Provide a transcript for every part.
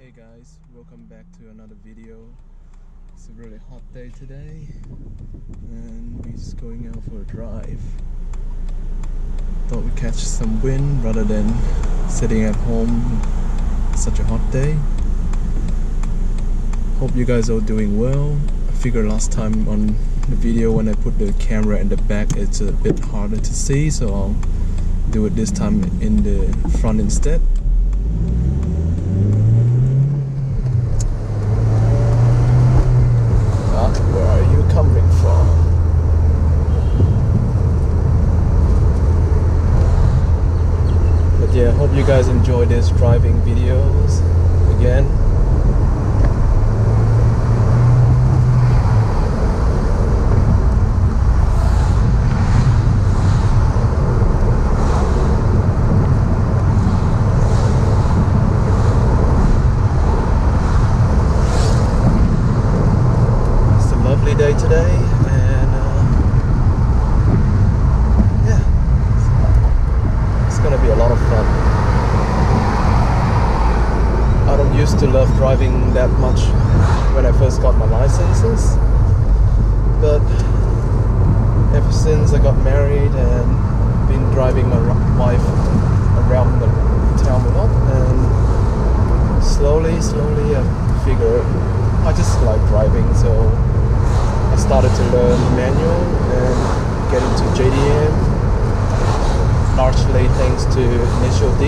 Hey guys, welcome back to another video. It's a really hot day today and we're just going out for a drive. Thought we'd catch some wind rather than sitting at home. It's such a hot day. Hope you guys are doing well. I figured last time on the video when I put the camera in the back it's a bit harder to see, so I'll do it this time in the front instead. Where are you coming from? But yeah, hope you guys enjoy these driving videos again. Day today, and yeah, it's gonna be a lot of fun. I don't used to love driving that much when I first got my licenses, but ever since I got married and been driving my wife around the town a lot, and slowly I figured I just like driving, so I started to learn manual and get into JDM, largely thanks to Initial D.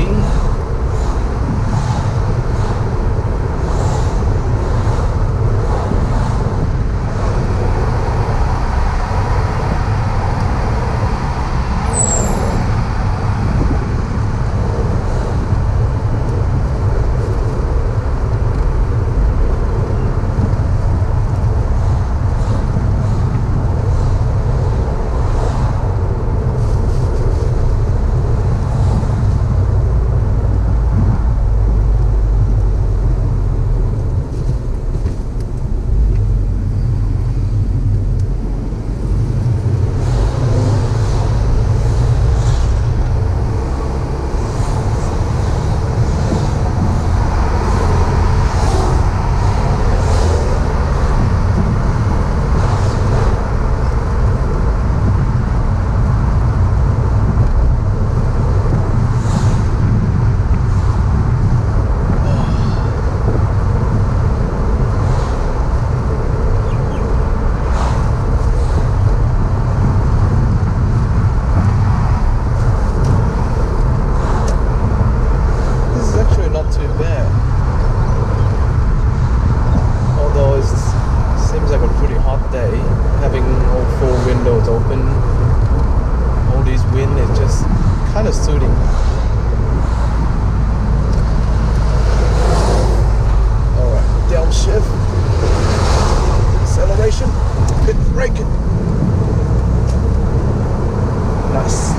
Open, all these wind is just kind of soothing. Alright, downshift, acceleration, pit brake. Nice.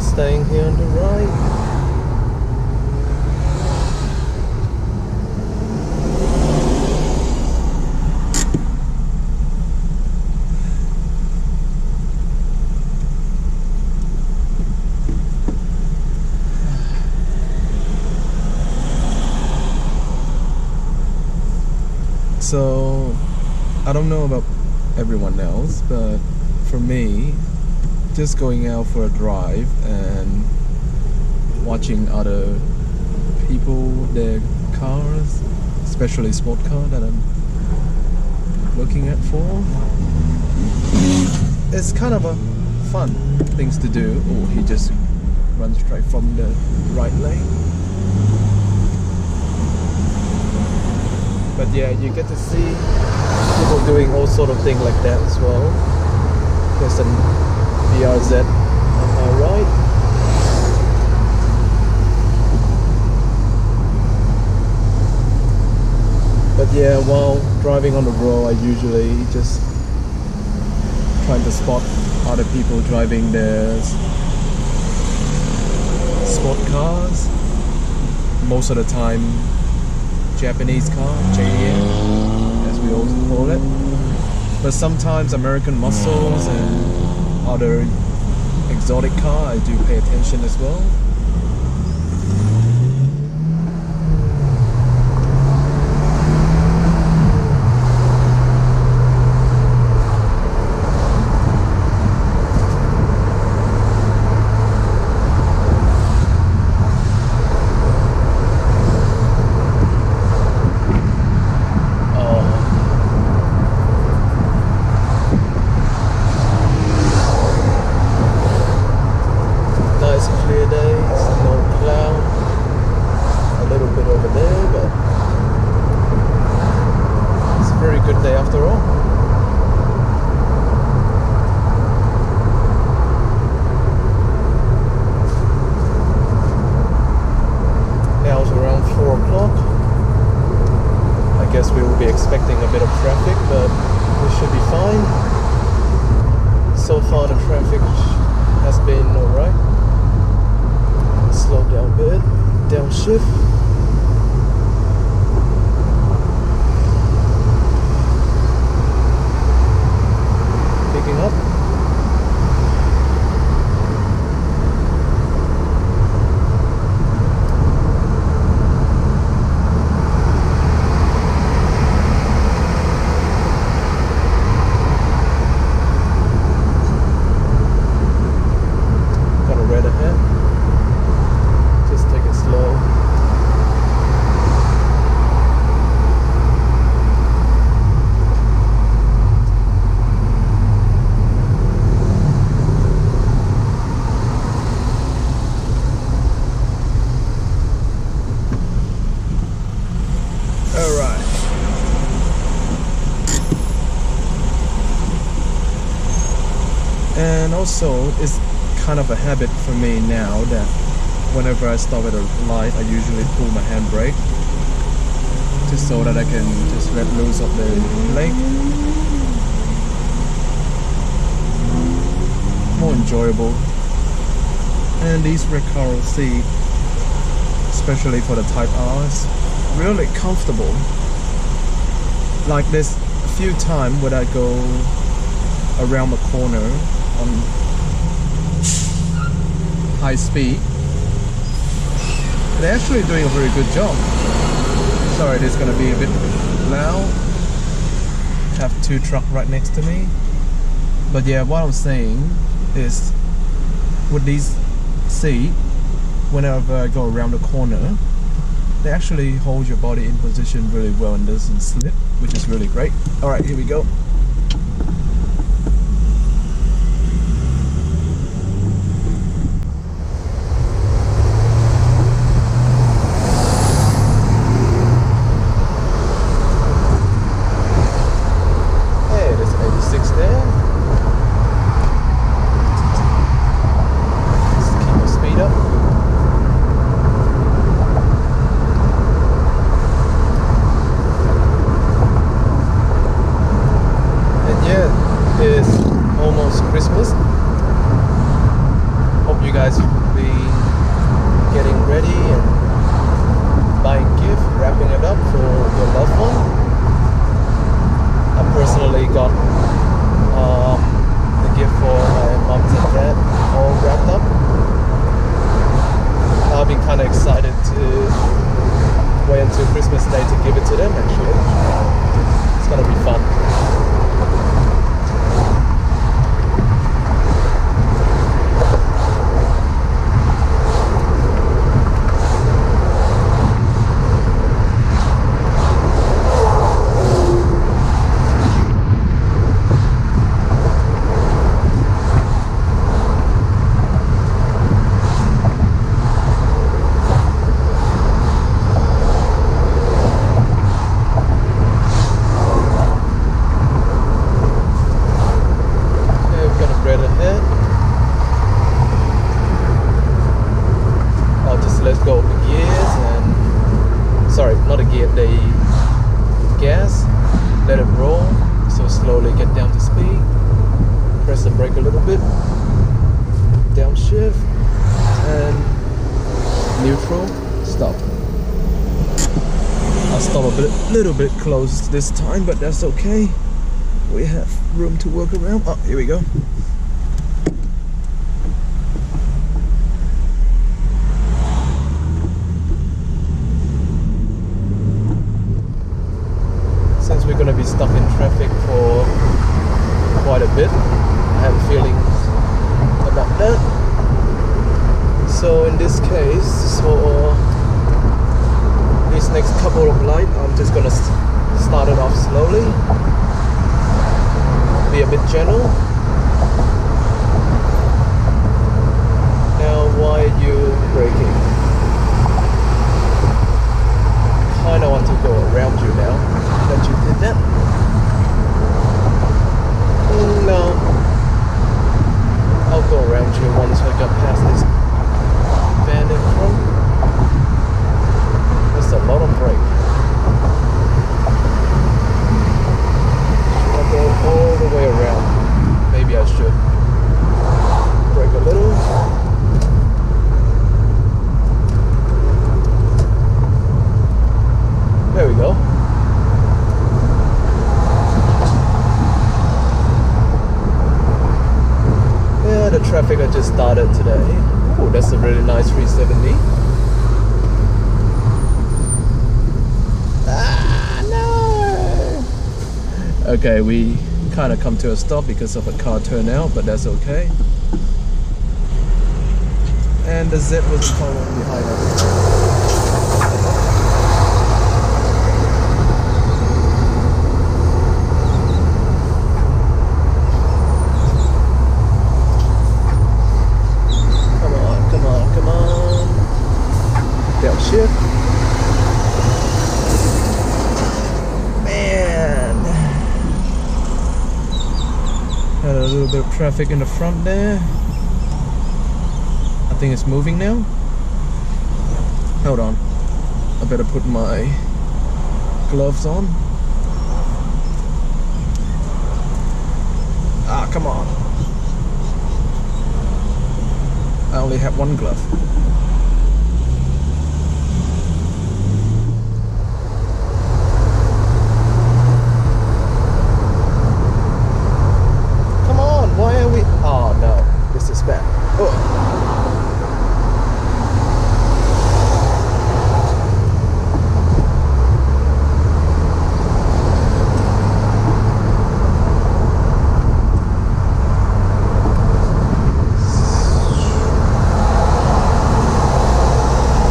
Staying here on the right. So I don't know about everyone else, but for me, just going out for a drive and watching other people, their cars, especially sport car that I'm looking at for, it's kind of a fun things to do. Oh, he just runs straight from the right lane. But yeah, you get to see people doing all sort of things like that as well. There's an BRZ on my right. But yeah, while driving on the road, I usually just trying to spot other people driving their sport cars. Most of the time, Japanese car, JDM, as we also call it. But sometimes American muscles and other exotic car, I do pay attention as well. Expecting a bit of traffic, but we should be fine. So far the traffic has been alright. Slow down a bit, downshift. Picking up. And also, it's kind of a habit for me now that whenever I stop at a light, I usually pull my handbrake just so that I can just let loose of the brake. More enjoyable. And these Recaro seats, especially for the Type R's, really comfortable. Like this, a few times when I go around the corner on high speed, they're actually doing a very good job. Sorry, it's gonna be a bit loud. Have two trucks right next to me. But yeah, what I'm saying is, with these seats, whenever I go around the corner, they actually hold your body in position really well and doesn't slip, which is really great. Alright, here we go. let it roll. So slowly get down to speed. Press the brake a little bit. Downshift. And neutral. Stop. I'll stop a little bit close this time, but that's okay. We have room to work around. Oh, here we go. Since we're going to be stuck in traffic for quite a bit, I have a feeling about that. So in this case, for these next couple of lights, I'm just going to start it off slowly. Be a bit gentle. Now, why are you braking? Kinda want to go around you now that you did that. No, I'll go around you once I got past this van in front. That's a lot of brake. Should I go all the way around? Maybe I should. Brake a little. There we go. Yeah, the traffic I just started today. Oh, that's a really nice 370. Ah, no! Okay, we kind of come to a stop because of a car turnout, but that's okay. And the Z was following behind us. Shift. Man, had a little bit of traffic in the front there. I think it's moving now. Hold on, I better put my gloves on. Ah, come on. I only have one glove. Why are we? Oh no, this is bad. Oh.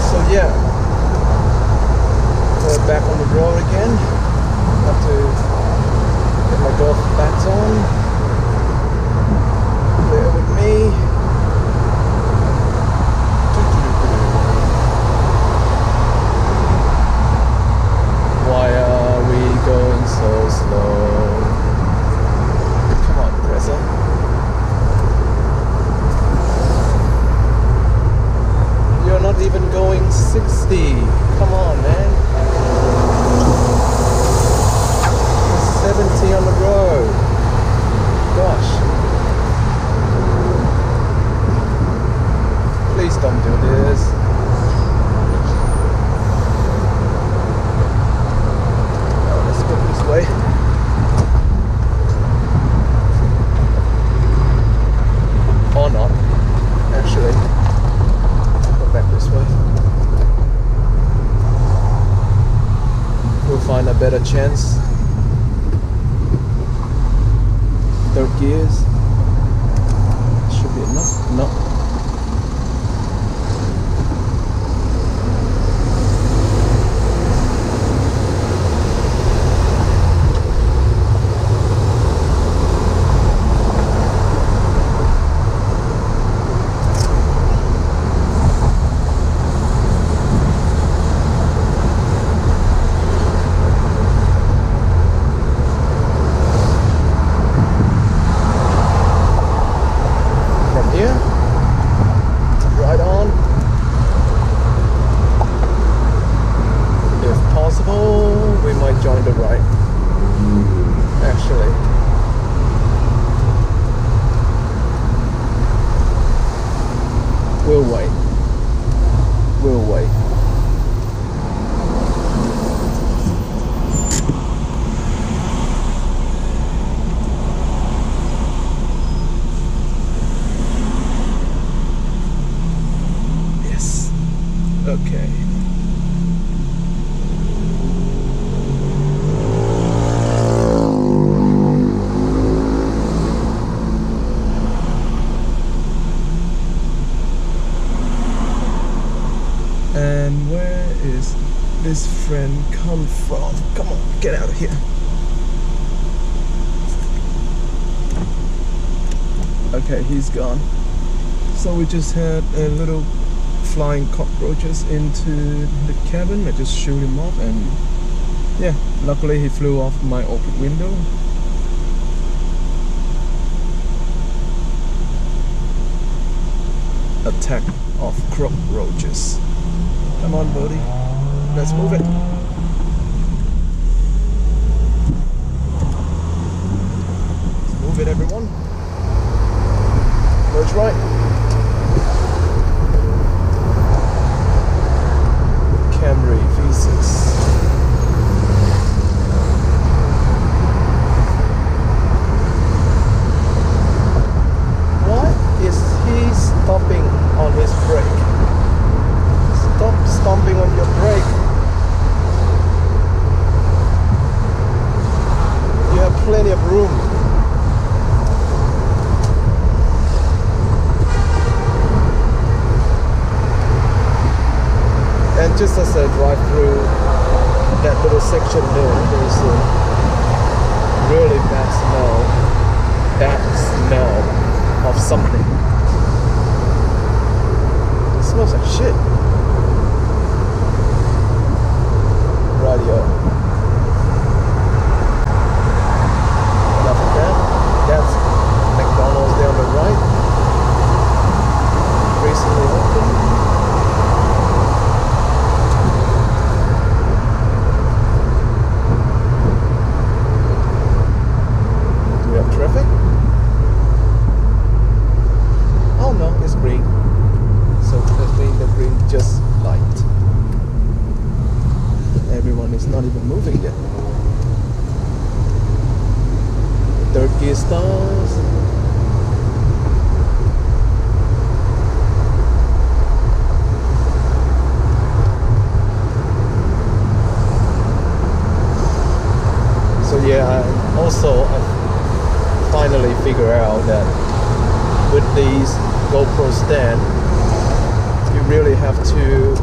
So yeah, we're back on the road again. Have to get my golf bats on. Bear with me. Why are we going so slow? Come on, Professor. You're not even going 60. Come on, man. There's 70 on the road. Gosh. Please don't do this. Oh, let's go this way. Or not, actually. Go back this way. We'll find a better chance. Third gears. Should be enough. No. Here friend come from? Come on, get out of here. Okay, he's gone. So we just had a little flying cockroaches into the cabin. I just shoot him off, and yeah, luckily he flew off my open window. Attack of cockroaches. Come on, buddy. Let's move it. Let's move it, everyone. Merge right. Camry V6. Why is he stopping on his brake? Stop stomping on your brake. You have plenty of room. And just as I drive through that little section there's a really bad smell of something. It smells like shit. Radio. Enough of that. That's McDonald's there on the right. Recently opened. Traffic? Oh no, it's green. So that means the green just light. Everyone is not even moving yet. Third gear stars. So yeah, I finally figure out that with these GoPro stand, you really have to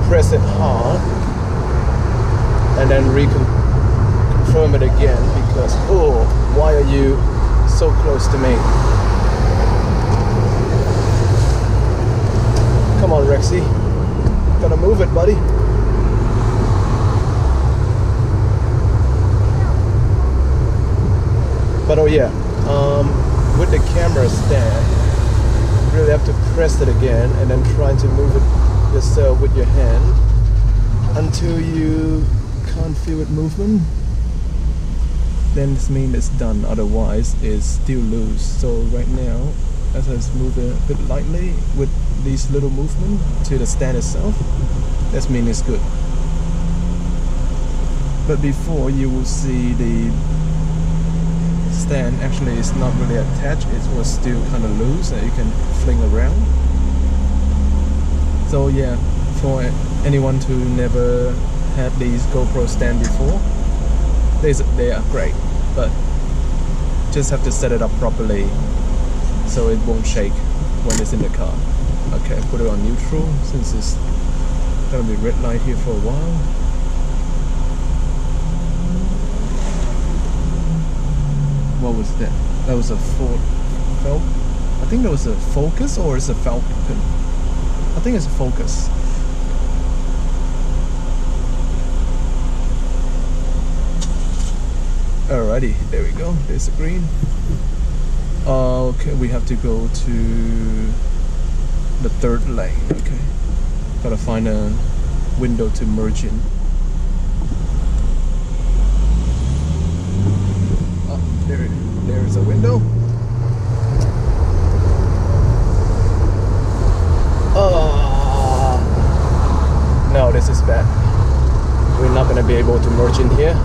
press it hard and then reconfirm it again, because oh, why are you so close to me? Come on, Rexy, gotta move it, buddy. But oh yeah, with the camera stand, you really have to press it again and then try to move it yourself with your hand until you can't feel it movement. Then this means it's done, otherwise it's still loose. So right now, as I move it a bit lightly with these little movement to the stand itself, that means it's good. But before, you will see the stand actually is not really attached, it was still kind of loose and you can fling around. So yeah, for anyone who never had these GoPro stand before, they are great, but just have to set it up properly so it won't shake when it's in the car. Okay, put it on neutral since it's gonna be red light here for a while. What was that? That was a Ford Falcon. I think that was a Focus, or is a Falcon? I think it's a Focus. Alrighty, there we go. There's the green. Okay, we have to go to the third lane. Okay, gotta find a window to merge in. There's a window. No, this is bad. We're not gonna be able to merge in here.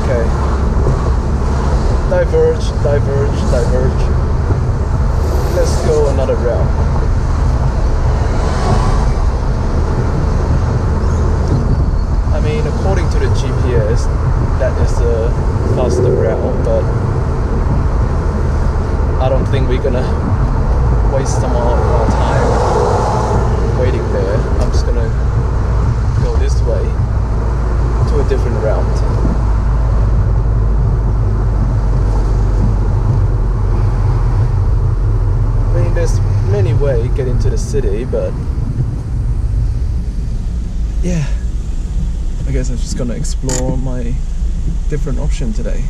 Okay. Diverge, diverge, diverge. Let's go another route. I mean, according to the GPS, that is a faster route, but I don't think we're gonna waste some of our time waiting there. just gonna go this way to a different route. I mean, there's many ways get into the city, but yeah, I guess I'm just gonna explore my different option today.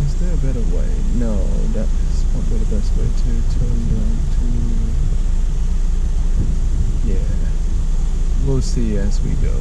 Is there a better way? No, that is probably the best way to turn around to. Yeah, we'll see as we go.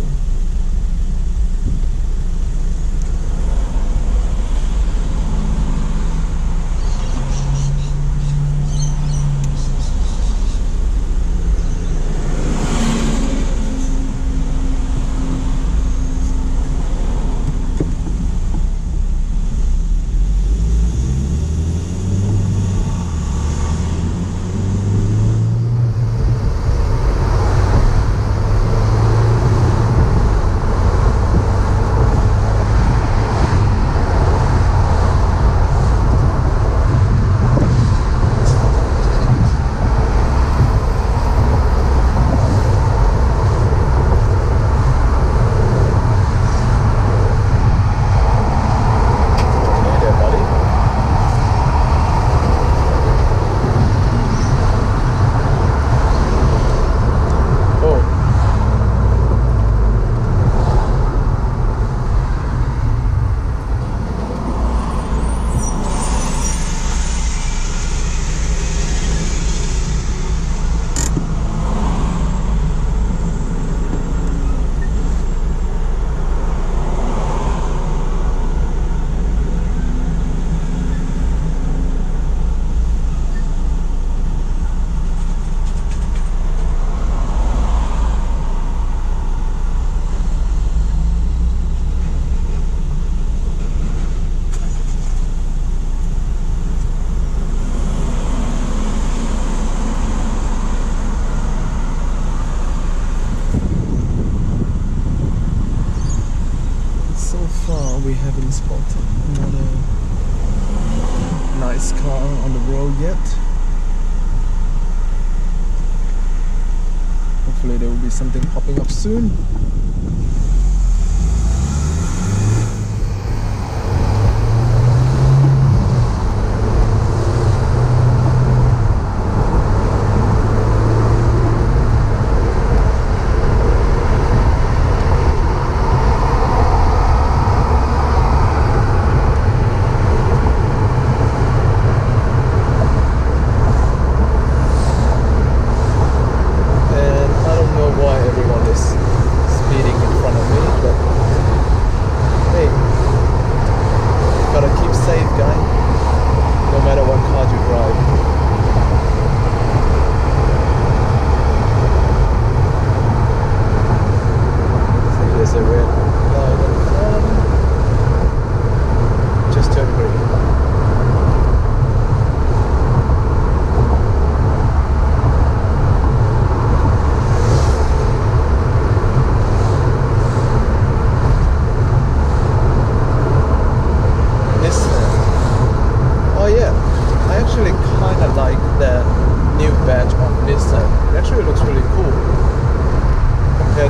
We haven't spotted another nice car on the road yet. Hopefully there will be something popping up soon.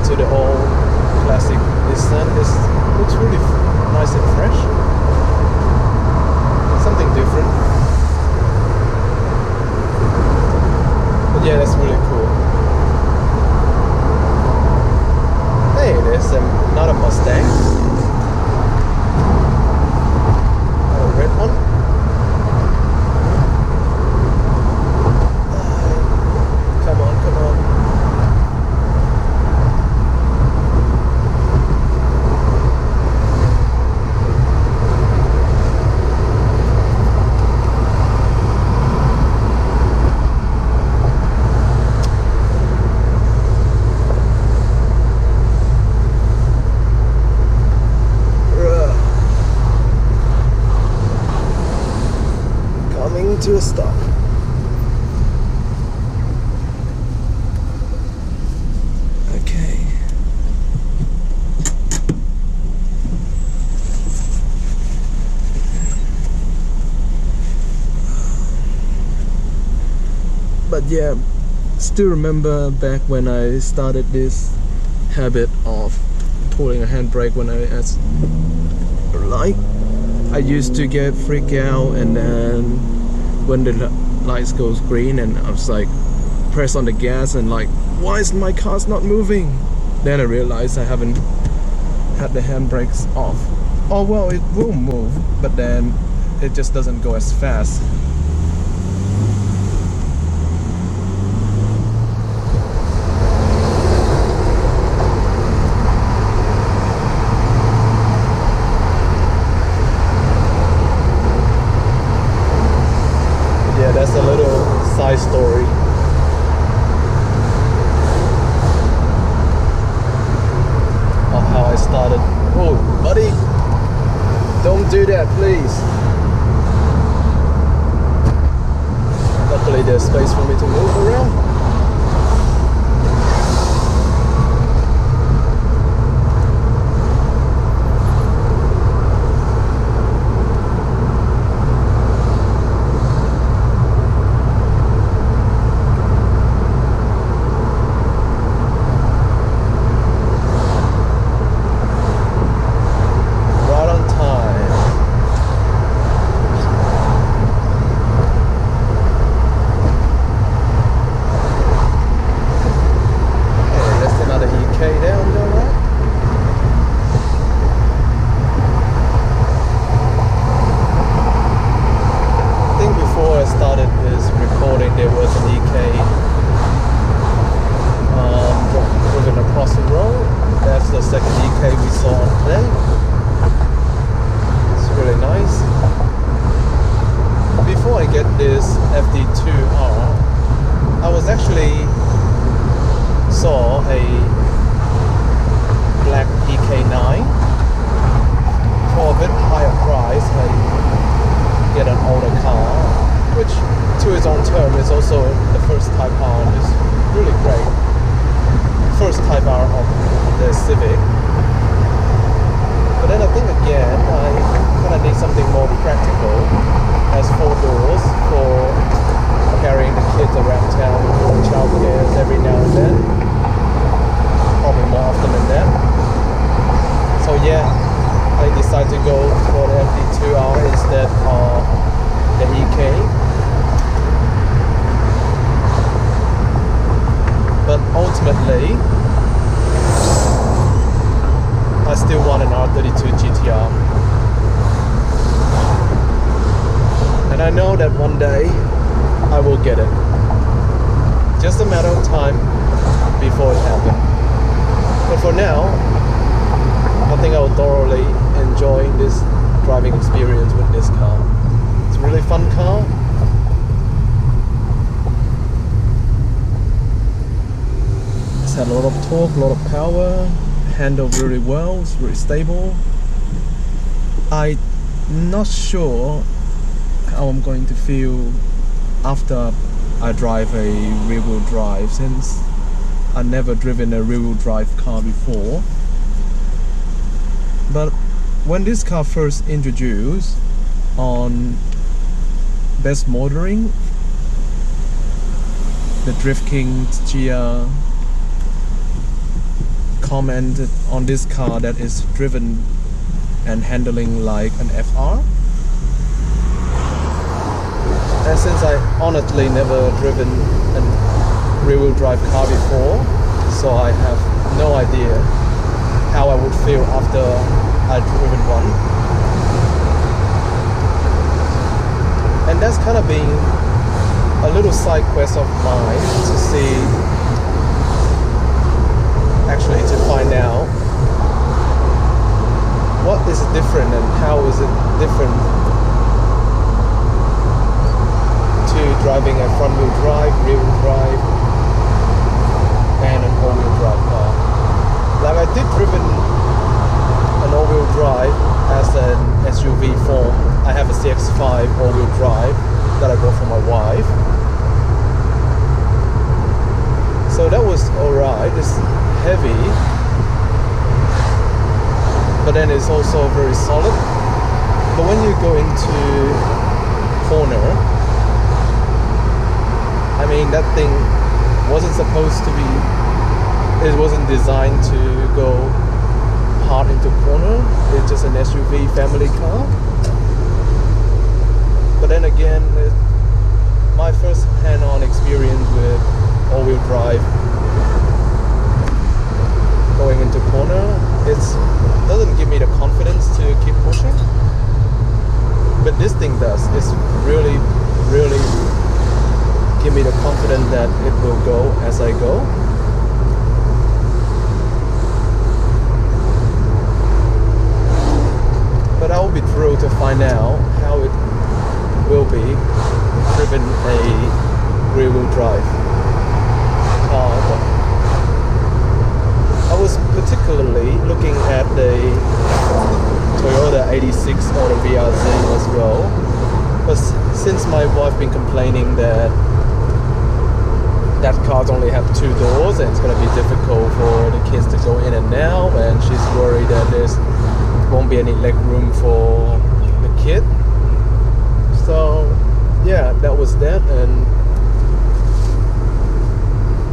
To the old classic Nissan, this looks really nice and fresh. Something different. But yeah, that's really cool. Hey, there's another Mustang. A red one. Come on, come on. yeah, still remember back when I started this habit of pulling a handbrake when I as light. I used to get freaked out, and then when the lights goes green and I was like press on the gas and like, why is my car's not moving? Then I realized I haven't had the handbrakes off. Oh well, it will move, but then it just doesn't go as fast. Yeah, that's a little side story. Of how I started. Oh, buddy, don't do that, please. Luckily, there's space for me to move around. This FD2R, I was actually saw a black EK9 for a bit higher price. I get an older car, which to its own term is also the first Type R, and is really great. First Type R of the Civic. But then I think again, I kind of need something more practical. Has 4 doors for carrying the kids around town for childcare every now and then. Probably more often than that. So yeah, I decided to go for the FD2R instead of the EK. But ultimately, I still want an R32 GTR. And I know that one day I will get it. Just a matter of time before it happens. But for now, I think I will thoroughly enjoy this driving experience with this car. It's a really fun car. It's had a lot of torque, a lot of power, handled really well, it's really stable. I'm not sure how I'm going to feel after I drive a rear-wheel drive, since I've never driven a rear-wheel drive car before. But when this car first introduced on Best Motoring, the Drift King Gia commented on this car that is driven and handling like an FR. And since I honestly never driven a rear-wheel drive car before, so I have no idea how I would feel after I'd driven one. And that's kind of been a little side quest of mine to see, actually to find out what is different and how is it different to driving a front-wheel drive, rear-wheel drive, and an all-wheel drive car. Like I did driven an all-wheel drive as an SUV form. I have a CX-5 all-wheel drive that I bought for my wife. So that was alright. It's heavy, but then it's also very solid. But when you go into corner, I mean, that thing wasn't supposed to be, it wasn't designed to go hard into corner. It's just an SUV family car. But then again, my first hand-on experience with all-wheel drive going into corner, it doesn't give me the confidence to keep pushing. But this thing does. It's really, really give me the confidence that it will go as I go. But I will be thrilled to find out how it will be driven a rear-wheel drive car. I was particularly looking at the Toyota 86 or the VRZ as well, but since my wife been complaining that cars only have 2 doors and it's going to be difficult for the kids to go in and out, and she's worried that there won't be any leg room for the kid. So yeah, that was that, and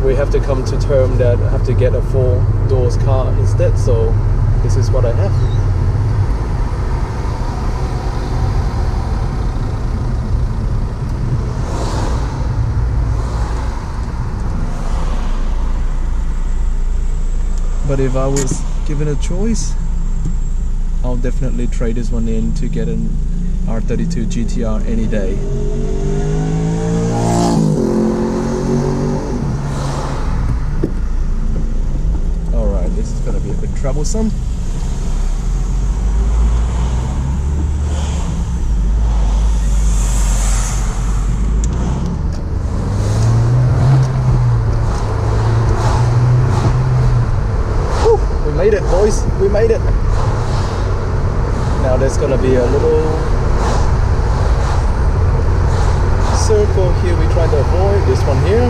we have to come to terms that I have to get a 4 doors car instead. So this is what I have. But if I was given a choice, I'll definitely trade this one in to get an R32 GTR any day. Alright, this is gonna be a bit troublesome. Whew, we made it, boys, we made it. Now there's gonna be a little circle here we're trying to avoid, this one here.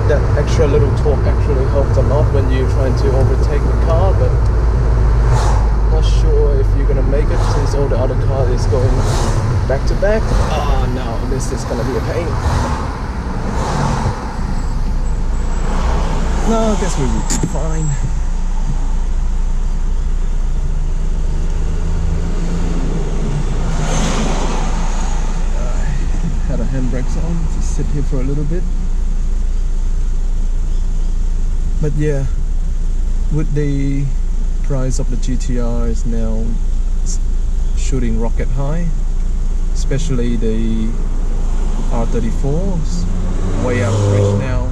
That extra little torque actually helps a lot when you're trying to overtake the car, but not sure if you're gonna make it since all the other car is going back to back. Oh no, this is gonna be a pain. No, I guess we will be fine. I had a handbrakes on to sit here for a little bit. But yeah, with the price of the GTR is now shooting rocket high, especially the R34 is way out of reach now.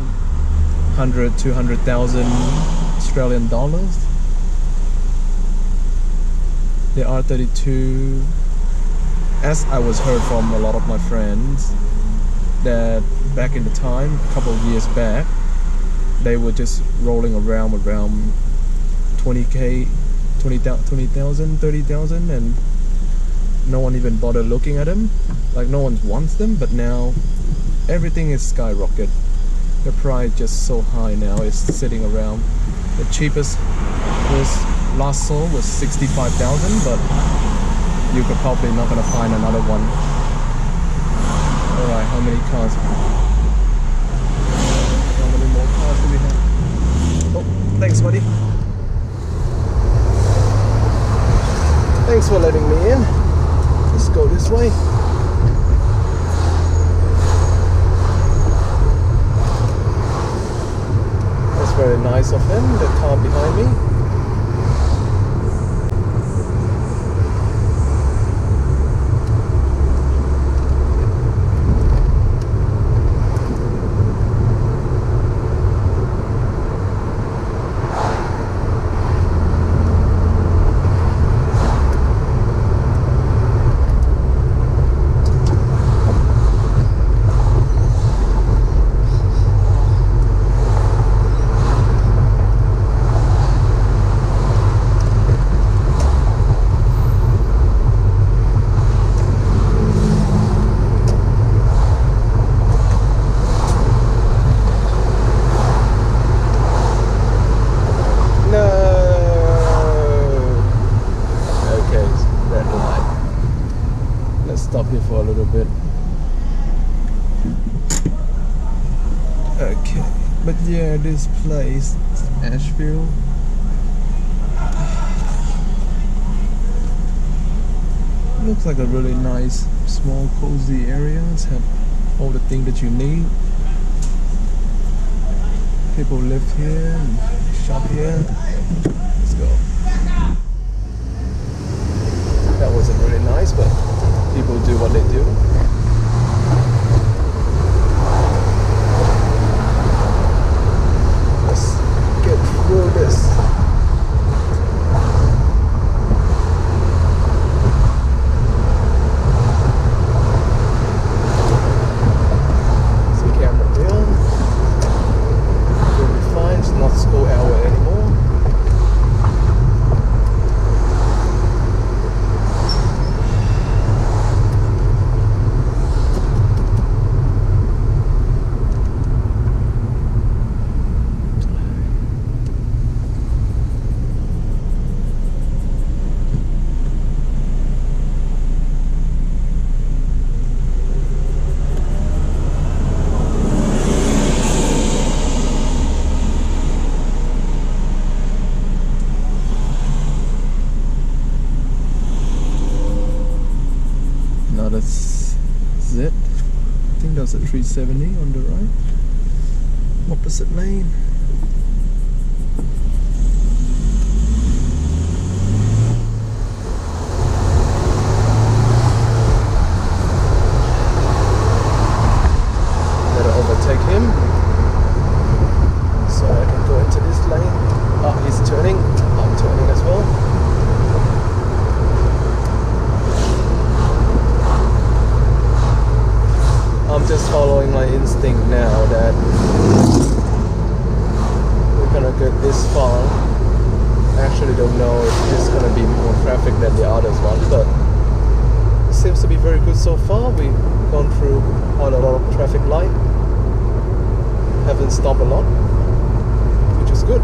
200,000 Australian dollars. The R32, as I was heard from a lot of my friends, that back in the time, a couple of years back, they were just rolling around 20k, 20,000, 30,000, and no one even bothered looking at them. Like no one wants them, but now everything is skyrocketed. The price just so high now. It's sitting around, the cheapest was last sold was 65,000, but you could probably not gonna find another one. Alright, how many cars? How many more cars do we have? Oh, thanks buddy. Thanks for letting me in. Let's go this way. Very nice of him, the car behind me. stop here for a little bit. Okay, but yeah, this place, Asheville. Looks like a really nice, small, cozy area. It's have all the things that you need. People live here and shop here. Let's go. That wasn't really nice, but people do what they do. Let's get through this. That's it. I think that's a 370 on the right. Opposite lane. Better overtake him so I can go into this lane. Oh, he's turning. I'm turning as well. I'm just following my instinct now that we're gonna get this far. I actually don't know if there's gonna be more traffic than the others one, but it seems to be very good so far. We've gone through quite a lot of traffic light. Haven't stopped a lot, which is good.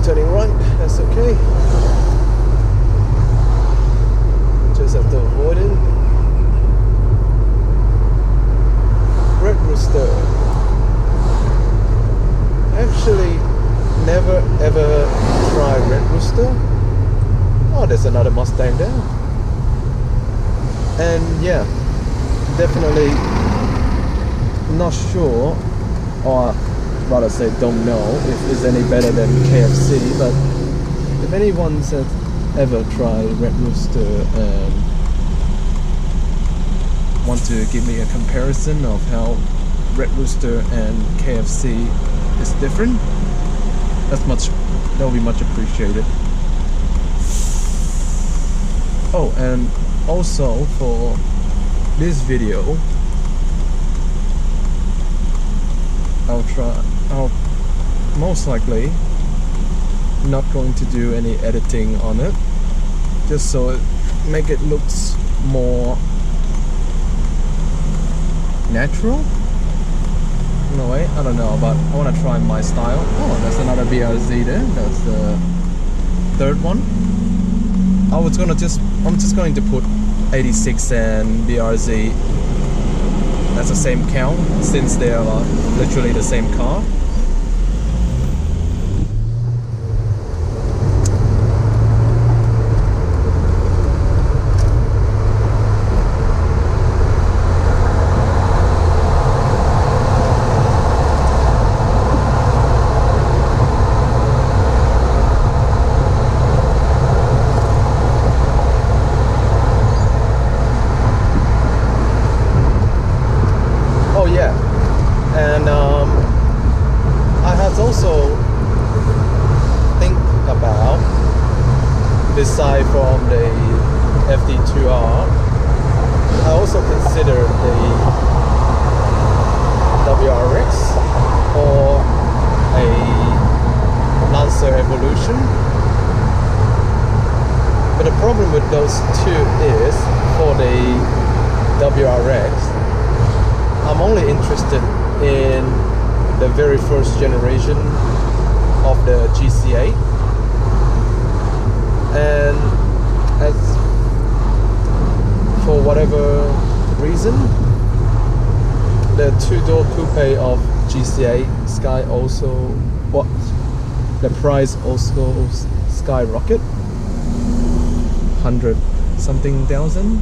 Turning right, that's okay. Just have to avoid it. Red Rooster. Actually, never ever tried Red Rooster. Oh, there's another Mustang there. And yeah, definitely not sure, or rather say don't know if it's any better than KFC, but if anyone's ever tried Red Rooster and want to give me a comparison of how Red Rooster and KFC is different, that will be much appreciated. Oh, and also for this video, I'll most likely not going to do any editing on it, just so it make it looks more natural in a way. I don't know, but I want to try my style. Oh, there's another BRZ there. That's the third one. I'm just going to put 86 and BRZ as the same count, since they are literally the same car. And I had also think about, beside from the FD2R, I also considered the WRX or a Lancer Evolution. But the problem with those two is, for the WRX, I'm only interested in the very first generation of the GC8, and as for whatever reason, the two-door coupe of GC8 Sky also, what, the price also skyrocket, 100 something thousand,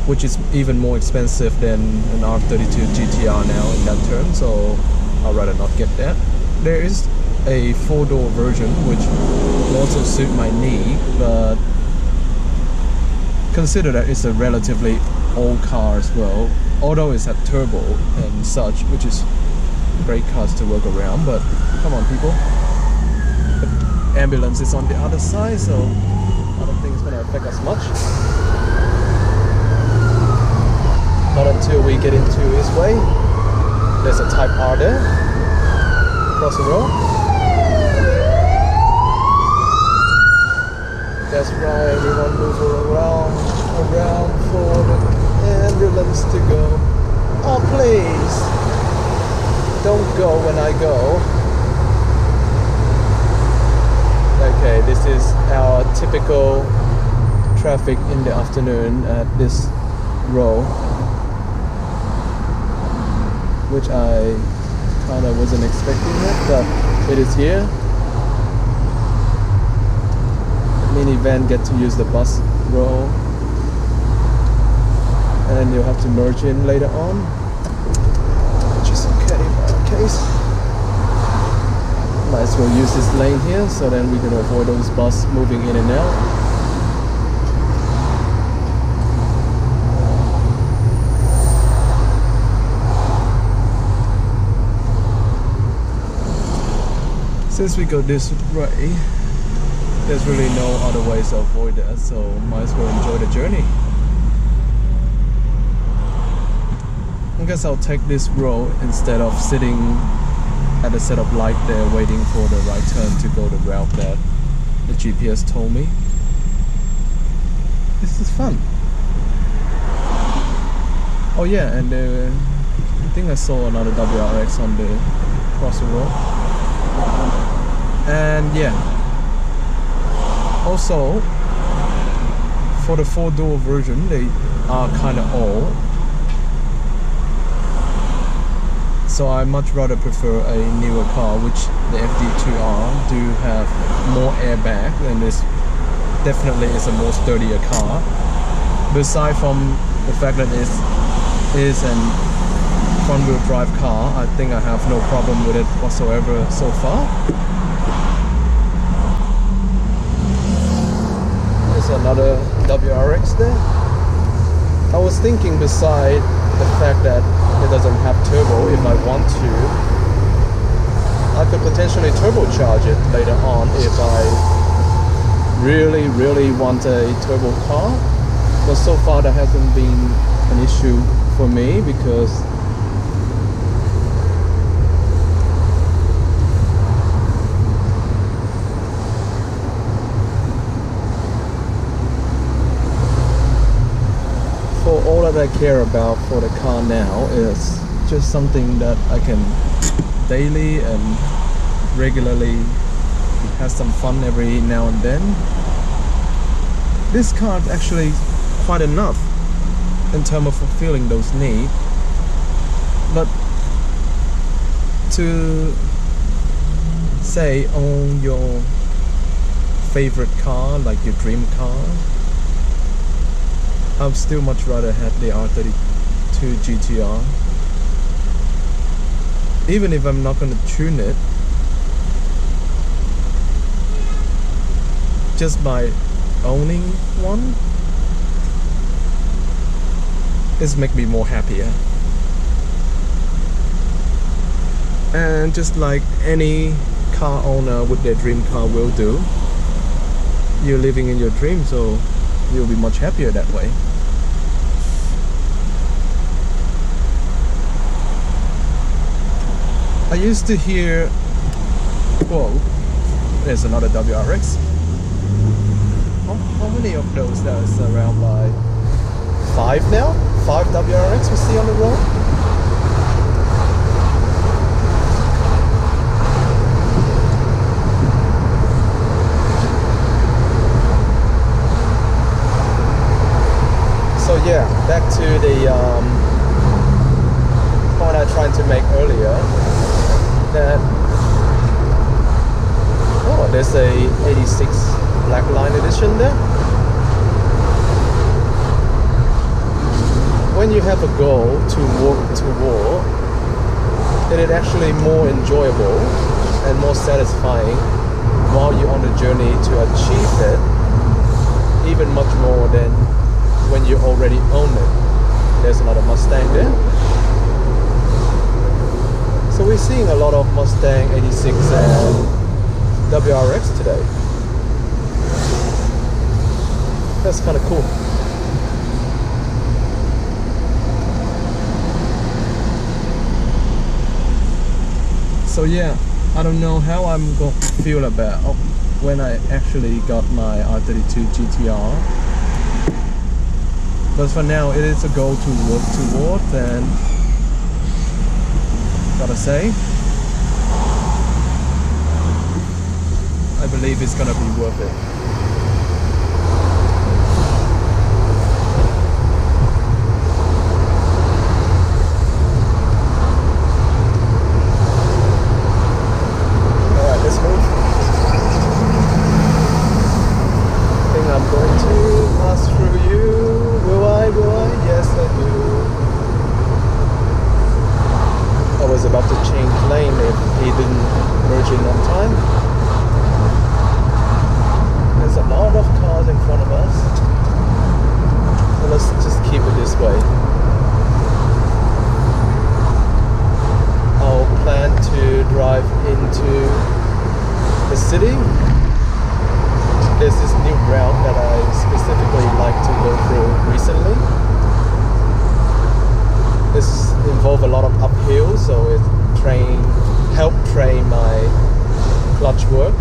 which is even more expensive than an R32 GTR now in that term, so I'd rather not get that. There is a 4-door version which will also suit my need, but consider that it's a relatively old car as well, although it's a turbo and such, which is great cars to work around. But come on people, the ambulance is on the other side, so I don't think it's going to affect us much. Not until we get into his way. There's a Type R there, across the road. That's right, everyone move around for the ambulance to go. Oh please, don't go when I go. Okay, this is our typical traffic in the afternoon at this row, which I kind of wasn't expecting it, but it is here. Minivan get to use the bus row, and you'll have to merge in later on, which is okay for our case. Might as well use this lane here, so then we can avoid those buses moving in and out. Since we go this way, there's really no other ways to avoid that, so might as well enjoy the journey. I guess I'll take this road instead of sitting at a set of light there waiting for the right turn to go the route that the GPS told me. This is fun. Oh yeah, and I think I saw another WRX on the cross the road. And yeah, also for the 4-door version, they are kind of old, so I much rather prefer a newer car, which the FD2R do have more airbag, and this definitely is a more sturdier car. Beside from the fact that it is an front-wheel drive car, I think I have no problem with it whatsoever so far. Another WRX there. I was thinking, beside the fact that it doesn't have turbo, if I want to, I could potentially turbocharge it later on if I really want a turbo car. But so far that hasn't been an issue for me, because all that I care about for the car now is just something that I can daily and regularly have some fun every now and then. This car is actually quite enough in terms of fulfilling those needs, but to say own your favorite car, like your dream car, I'd still much rather have the R32 GTR. Even if I'm not going to tune it, just by owning one, it's make me more happier. And just like any car owner with their dream car will do, you're living in your dream, so you'll be much happier that way. I used to hear, whoa, there's another WRX. How many of those that is around by? 5 now? 5 WRX we see on the road? back to the point I tried to make earlier, that there's a 86 Black Line edition there. When you have a goal to work toward, then it's actually more enjoyable and more satisfying while you're on the journey to achieve it, even much more than when you already own it. There's another Mustang there. So we're seeing a lot of Mustang 86 and WRX today. That's kind of cool. So yeah, I don't know how I'm going to feel about when I actually got my R32 GTR. But for now, it is a goal to work toward, and gotta say, I believe it's gonna be worth it. Alright, let's move. I think I'm going to pass through you. Will I? Yes, I do. I was about to change lane if he didn't merge in on time. There's a lot of cars in front of us. So let's just keep it this way. I'll plan to drive into the city. There's this new route that I specifically like to go through recently. This involves a lot of uphill, so it helped train my clutch work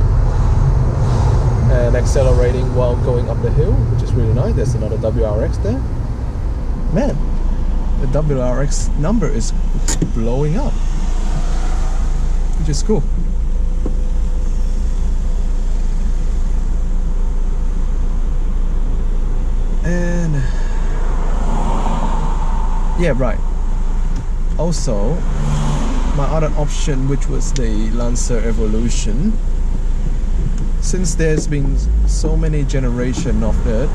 and accelerating while going up the hill, which is really nice. There's another WRX there. Man, the WRX number is blowing up, which is cool. And yeah, right. Also, my other option, which was the Lancer Evolution, since there's been so many generations of it,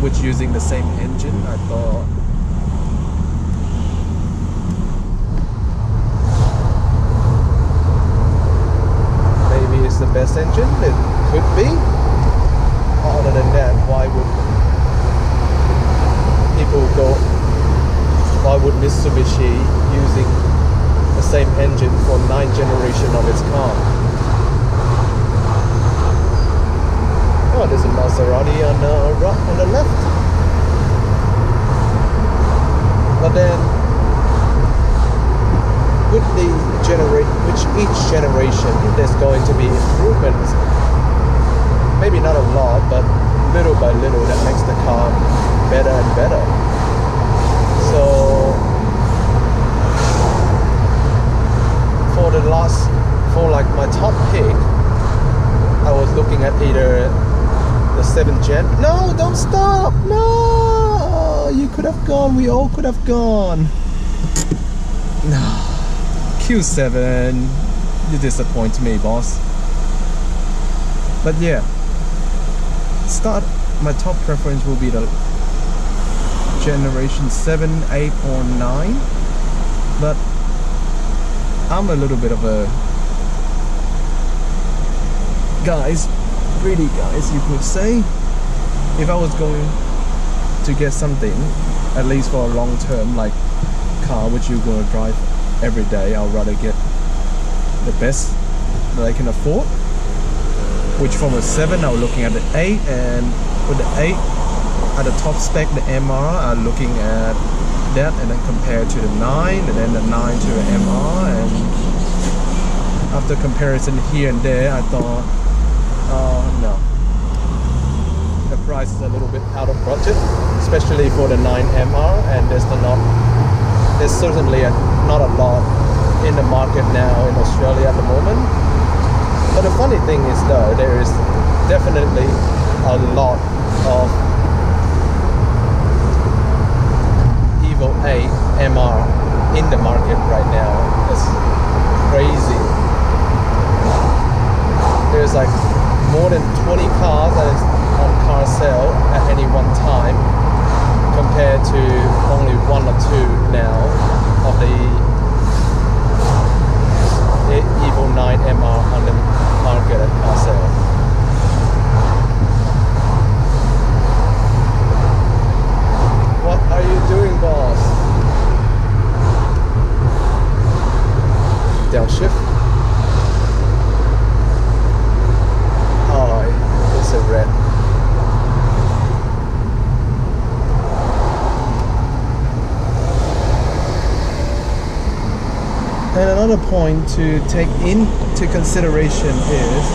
which using the same engine, I thought maybe it's the best engine. It could be. Other than that, why would Mitsubishi using the same engine for 9 generations of its car? Oh, there's a Maserati on the left. But then, with each generation, there's going to be improvements. Maybe not a lot, but little by little, that makes the car better and better. So for like my top pick, I was looking at either the 7th gen. No, don't stop! No, you could have gone. We all could have gone. No, Q7, you disappoint me, boss. But yeah, my top preference will be the generation 7, 8 or 9, but I'm a little bit of a greedy guys, you could say. If I was going to get something, at least for a long term, like car which you're going to drive every day, I'll rather get the best that I can afford. Which from a 7, I was looking at the 8, and with the 8 at the top spec, the MR, I'm looking at that, and then compared to the 9, and then the 9 to the MR, and after comparison here and there, I thought, no, the price is a little bit out of budget, especially for the 9 MR, and there's certainly not a lot in the market now in Australia at the moment. But the funny thing is, though, there is definitely a lot of in the market right now. It's crazy. There's like more than 20 cars that is on car sale at any one time, compared to only 1 or 2 now of the Evo 9 MR on the market at car sale. What are you doing, boss? Downshift. Oh, it's a red. And another point to take into consideration is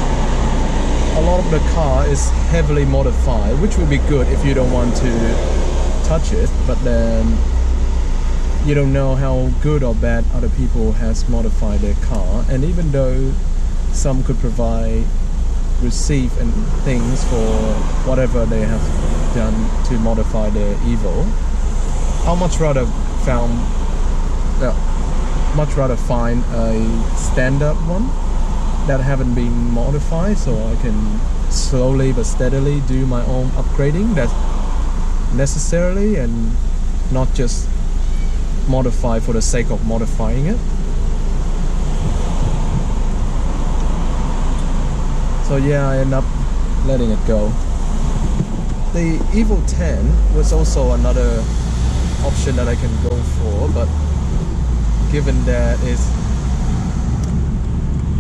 a lot of the car is heavily modified, which would be good if you don't want to touch it, but then you don't know how good or bad other people has modified their car. And even though some could provide receipt and things for whatever they have done to modify their Evo, I'll much rather find a standard one that haven't been modified, so I can slowly but steadily do my own upgrading that's necessarily, and not just modify for the sake of modifying it. So yeah, I end up letting it go. The Evo 10 was also another option that I can go for, but given that it's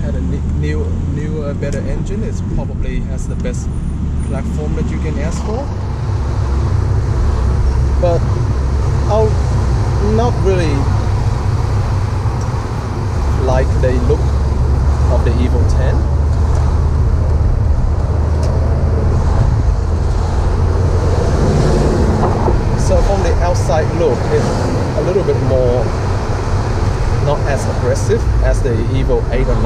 had a newer, better engine, it probably has the best platform that you can ask for. But I'll not really like the look of the Evo 10. So from the outside look, it's a little bit more not as aggressive as the Evo 8 or 9.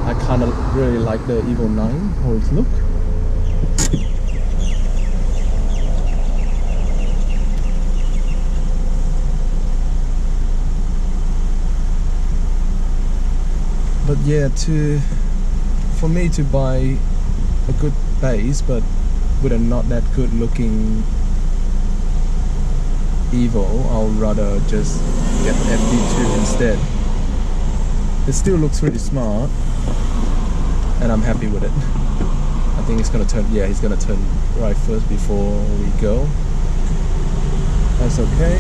I kind of really like the Evo 9 for its look. But yeah, for me to buy a good base but with a not that good looking Evo, I'll rather just get the FD2 instead. It still looks really smart, and I'm happy with it. I think it's gonna turn, yeah, he's gonna turn right first before we go. That's okay.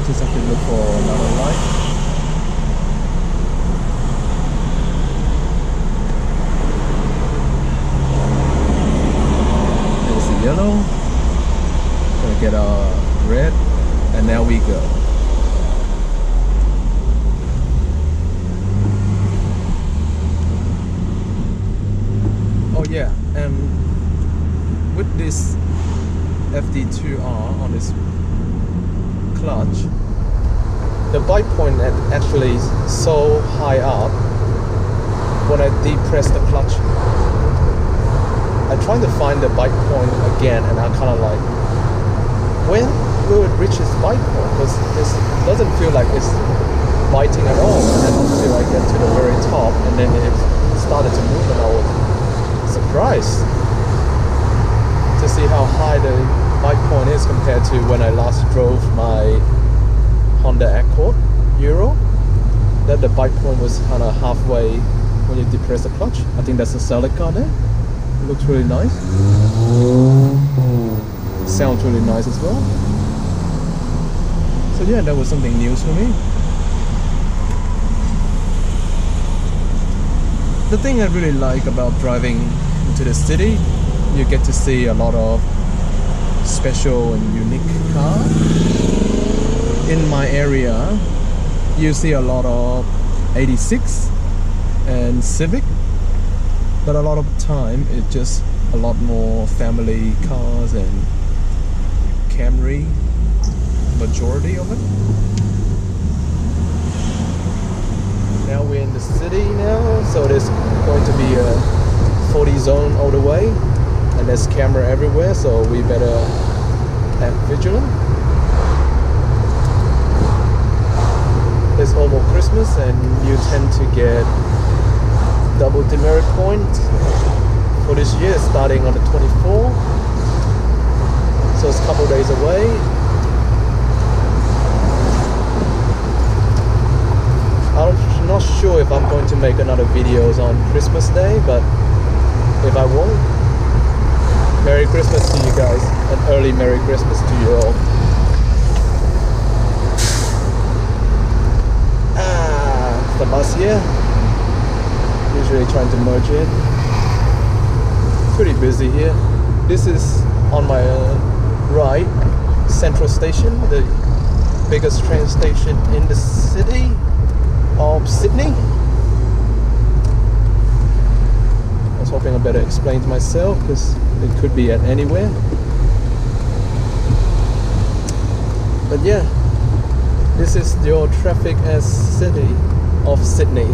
Just have to look for another light. There's the yellow. Gonna get our red. And now we go. Oh yeah, and with this FD2R on this clutch, the bite point actually is so high up. When I depress the clutch, I try to find the bite point again, and I kind of like, when will it reach its bite point? Because it doesn't feel like it's biting at all, and then until I get to the very top, and then it started to move, and I was surprised to see how high the bite point is compared to when I last drove my Honda Accord Euro. That the bite point was kind of halfway when you depress the clutch. I think that's a solid car there. It looks really nice. Sounds really nice as well. So yeah, that was something new for me. The thing I really like about driving into the city, you get to see a lot of special and unique cars. In my area, you see a lot of 86 and Civic, but a lot of the time it's just a lot more family cars and Camry, majority of it. Now we're in the city now, so there's going to be a 40 zone all the way, and there's camera everywhere, so we better act vigilant. tend to get double demerit points for this year, starting on the 24th. So it's a couple days away. I'm not sure if I'm going to make another videos on Christmas Day, but if I won't, Merry Christmas to you guys, and early Merry Christmas to you all. The bus here, usually trying to merge in. Pretty busy here. This is on my right, Central Station, the biggest train station in the city of Sydney. I was hoping I better explain to myself because it could be at anywhere. But yeah, this is your traffic as city of Sydney.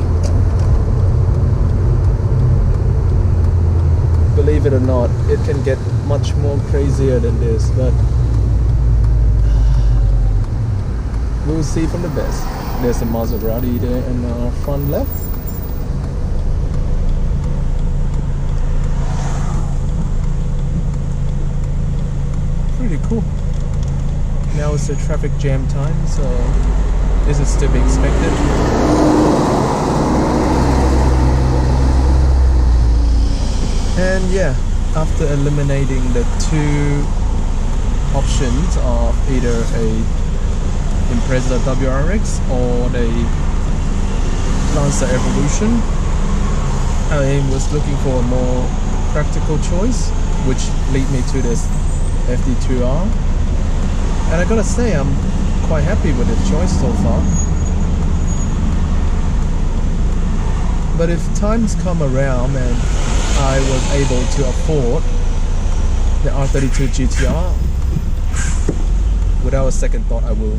Believe it or not, it can get much more crazier than this, but we'll see from the best. There's a Maserati there in our front left. Pretty cool. Now it's the traffic jam time, so this is to be expected. And yeah, after eliminating the two options of either a Impreza WRX or the Lancer Evolution, I was looking for a more practical choice, which lead me to this FD2R. And I gotta say, I'm quite happy with the choice so far. But if times come around and I was able to afford the R32 GTR, without a second thought, I will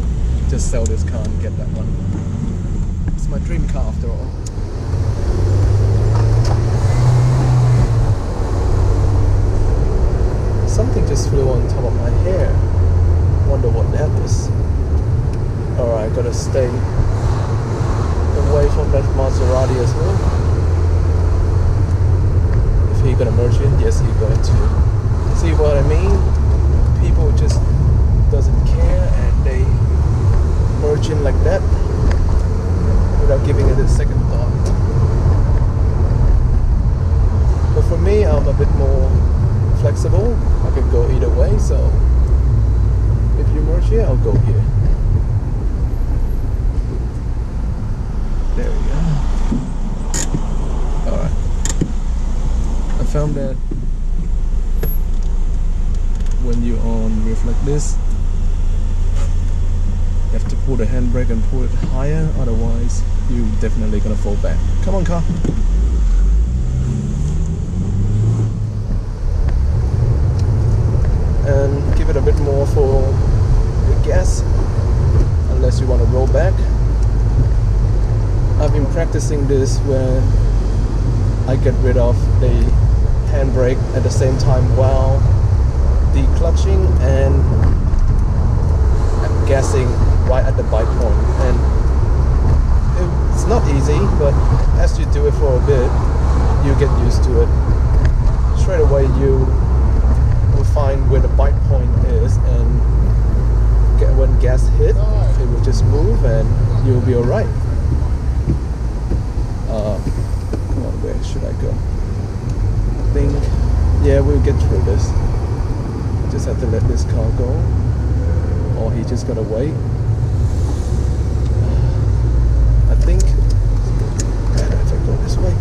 just sell this car and get that one. It's my dream car after all. Something just flew on top of my hair. Wonder what that is. Alright, gotta stay away from that Maserati as well. If he gonna merge in, yes, he's going to. See what I mean? People just doesn't care and they merge in like that without giving it a second thought. But for me, I'm a bit more flexible. I can go either way, so if you merge here, I'll go here. There we go. Alright. I found that when you're on roof like this, you have to pull the handbrake and pull it higher, otherwise you're definitely gonna fall back. Come on, car. And give it a bit more for the gas, unless you want to roll back. I've been practicing this where I get rid of the handbrake at the same time while declutching and gassing right at the bike point. And it's not easy, but as you do it for a bit, you get used to it. Straight away you will find where the bike point is, and when gas hit, it will just move and you'll be alright. Come on, where should I go? I think, yeah, we'll get through this. Just have to let this car go, or he just gotta wait. I think better if I go this way,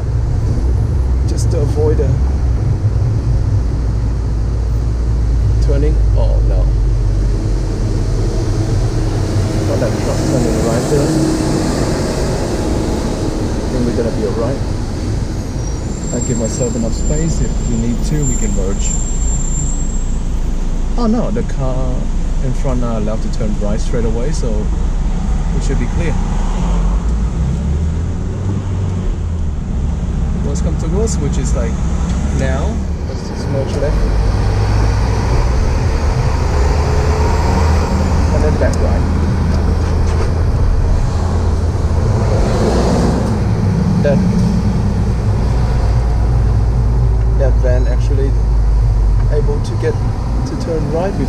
just to avoid a turning. Oh no. Got that truck turning right there. I think we're gonna be alright. I give myself enough space. If we need to, we can merge. Oh no, the car in front are allowed to turn right straight away, so we should be clear. Worst come to worst, which is like now. Let's just merge left. And then back right.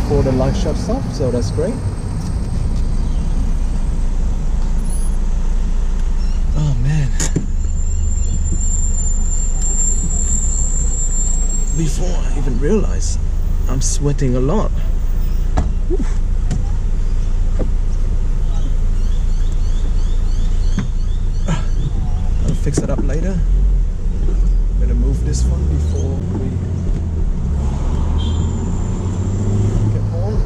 before the light shuts off, so that's great. Oh man. Before I even realize, I'm sweating a lot. Whew. I'll fix it up later. Better move this one before we get home.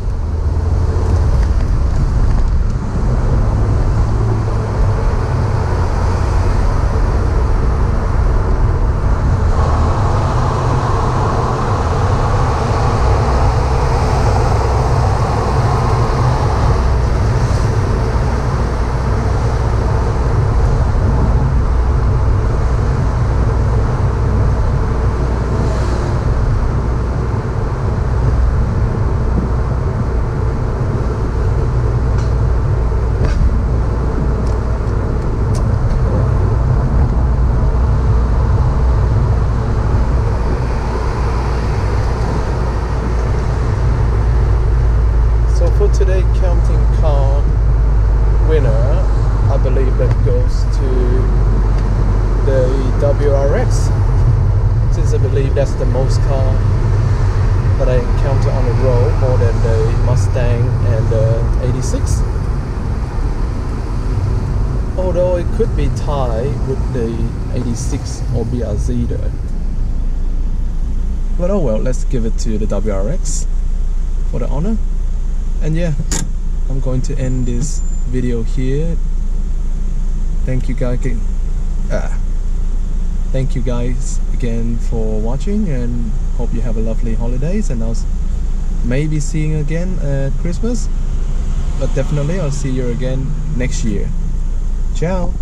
Today counting car winner, I believe that goes to the WRX, since I believe that's the most car that I encounter on the road, more than the Mustang and the 86. Although it could be tied with the 86 or BRZ though. But oh well, let's give it to the WRX for the honor. And yeah, I'm going to end this video here. Thank you guys again for watching, and hope you have a lovely holidays, and I'll maybe seeing you again at Christmas, but definitely I'll see you again next year. Ciao.